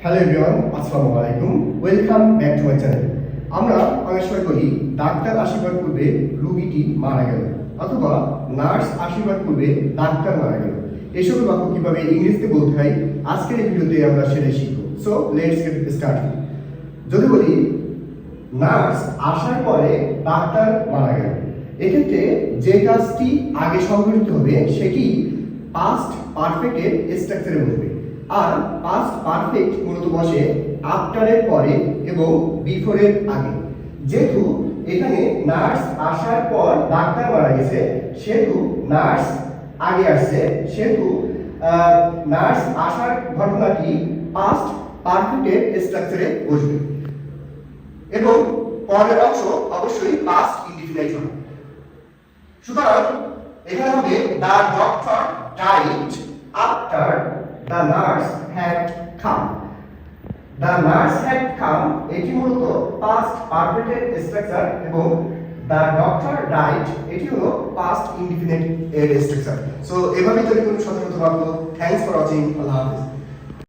Hello everyone, আসসালামু আলাইকুম। Welcome back to my channel. আমরা অনেক সময় বলি ডাক্তার আশীর্বাদ করবে রোগীটি মারা গেল, অথবা নার্স আশীর্বাদ করবে ডাক্তার মারা গেল। এসব বাক্য কিভাবে ইংরেজিতে বলতে হয় আজকের এই ভিডিওতে আমরা সেটাই শিখব। So let's get started. যদি বলি নার্স আসার পরে ডাক্তার মারা গেল, এক্ষেত্রে যে কাজটি আগে সংঘটিত হবে সেটি পাস্ট পারফেক্টের স্ট্রাকচারে বসবে। আর পাস্ট পারফেক্ট মূলত বসে আফটারের পরে এবং বিফোরের আগে। যেহেতু এখানে নার্স আসার পর ডাক্তার মারা গেছে, সেহেতু নার্স আগে আসছে, সেহেতু নার্স আসার ঘটনাটি পাস্ট পারফেক্টের স্ট্রাকচারে বসবে এবং পরের অংশ অবশ্যই পাস্ট ইনডিফিনাইট হবে। সুতরাং এখানে হবে the doctor died after the nurse had come. The nurse had come এটি মূলত পাস্ট পারফেক্টের স্ট্রাকচার এবং দ্য ডক্টর ডাইড এটি হলো পাস্ট ইনডিফিনিট এর স্ট্রাকচার। সো এভাবেই তৈরি করুন শত শত বাক্য। Thanks for watching. আল্লাহ হাফেজ।